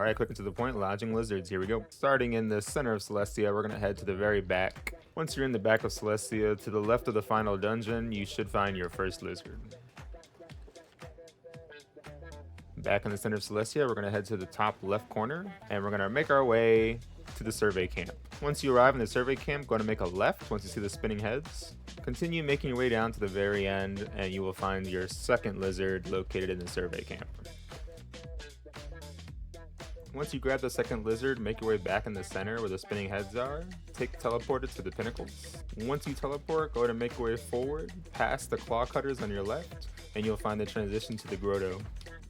Alright, quick and to the point, lodging lizards, here we go. Starting in the center of Celestia, we're going to head to the very back. Once you're in the back of Celestia, to the left of the final dungeon, you should find your first lizard. Back in the center of Celestia, we're going to head to the top left corner, and we're going to make our way to the survey camp. Once you arrive in the survey camp, go to make a left once you see the spinning heads. Continue making your way down to the very end, and you will find your second lizard located in the survey camp. Once you grab the second lizard, make your way back in the center where the spinning heads are. Teleport it to the pinnacles. Once you teleport, go to make your way forward, past the claw cutters on your left, and you'll find the transition to the Grotto.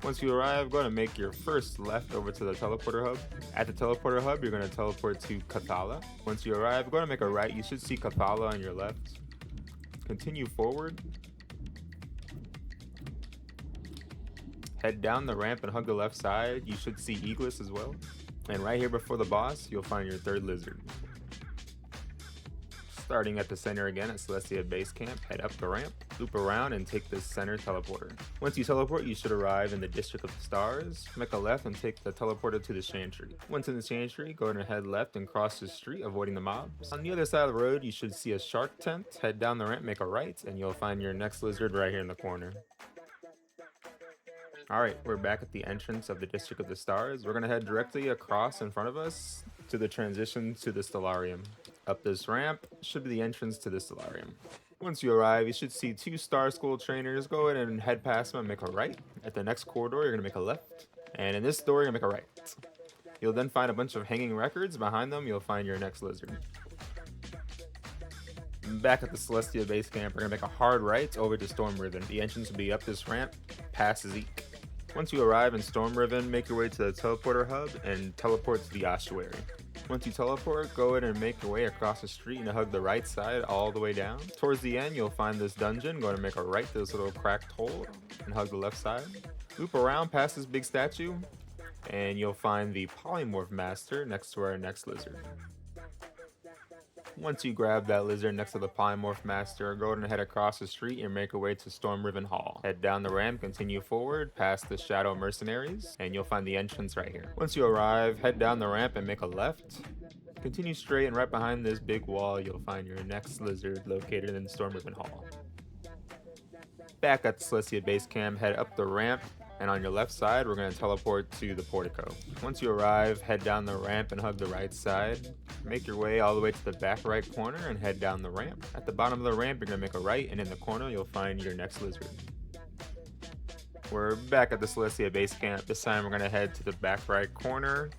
Once you arrive, go to make your first left over to the teleporter hub. At the teleporter hub, you're going to teleport to Cathala. Once you arrive, go to make a right. You should see Cathala on your left. Continue forward. Head down the ramp and hug the left side. You should see Eagles as well. And right here before the boss, you'll find your third lizard. Starting at the center again at Celestia Base Camp, head up the ramp, loop around, and take this center teleporter. Once you teleport, you should arrive in the District of the Stars. Make a left and take the teleporter to the Chantry. Once in the Chantry, go ahead and head left and cross the street, avoiding the mobs. On the other side of the road, you should see a shark tent. Head down the ramp, make a right, and you'll find your next lizard right here in the corner. Alright, we're back at the entrance of the District of the Stars. We're going to head directly across in front of us to the transition to the Stellarium. Up this ramp should be the entrance to the Stellarium. Once you arrive, you should see two Star School trainers. Go ahead and head past them and make a right. At the next corridor, you're going to make a left. And in this door, you're going to make a right. You'll then find a bunch of hanging records. Behind them, you'll find your next lizard. Back at the Celestia Base Camp, we're going to make a hard right over to StormRiven. The entrance will be up this ramp, past Zeke. Once you arrive in StormRiven, make your way to the teleporter hub and teleport to the ossuary. Once you teleport, go ahead and make your way across the street and hug the right side all the way down. Towards the end, you'll find this dungeon. Go ahead and make a right to this little cracked hole and hug the left side. Loop around past this big statue, and you'll find the Polymorph Master next to our next lizard. Once you grab that lizard next to the Polymorph Master, go ahead and head across the street and make your way to StormRiven Hall. Head down the ramp, continue forward past the Shadow Mercenaries, and you'll find the entrance right here. Once you arrive, head down the ramp and make a left. Continue straight, and right behind this big wall, you'll find your next lizard located in StormRiven Hall. Back at the Celestia Base Camp, head up the ramp, and on your left side, we're going to teleport to the Portico. Once you arrive, head down the ramp and hug the right side. Make your way all the way to the back right corner and head down the ramp. At the bottom of the ramp, you're going to make a right, and in the corner, you'll find your next lizard. We're back at the Celestia Base Camp. This time, we're going to head to the back right corner,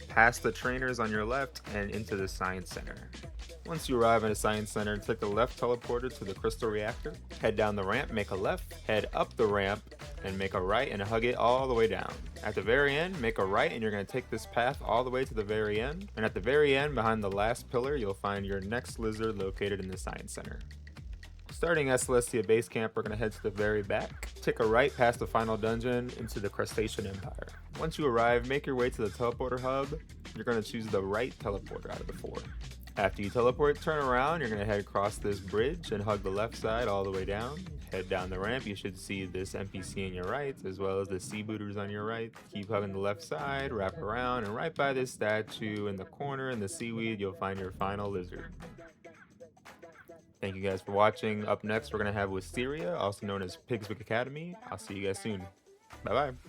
past the trainers on your left, and into the Science Center. Once you arrive at the Science Center, take the left teleporter to the crystal reactor. Head down the ramp, make a left, head up the ramp, and make a right and hug it all the way down. At the very end, make a right, and you're going to take this path all the way to the very end. And at the very end, behind the last pillar, you'll find your next lizard located in the Science Center. Starting at Celestia Base Camp, we're going to head to the very back. Take a right past the final dungeon into the Crustacean Empire. Once you arrive, make your way to the teleporter hub. You're going to choose the right teleporter out of the four. After you teleport, turn around, you're going to head across this bridge and hug the left side all the way down. Head down the ramp, you should see this NPC on your right, as well as the sea booters on your right. Keep hugging the left side, wrap around, and right by this statue in the corner in the seaweed, you'll find your final lizard. Thank you guys for watching. Up next, we're going to have Wisteria, also known as Pigswick Academy. I'll see you guys soon. Bye-bye.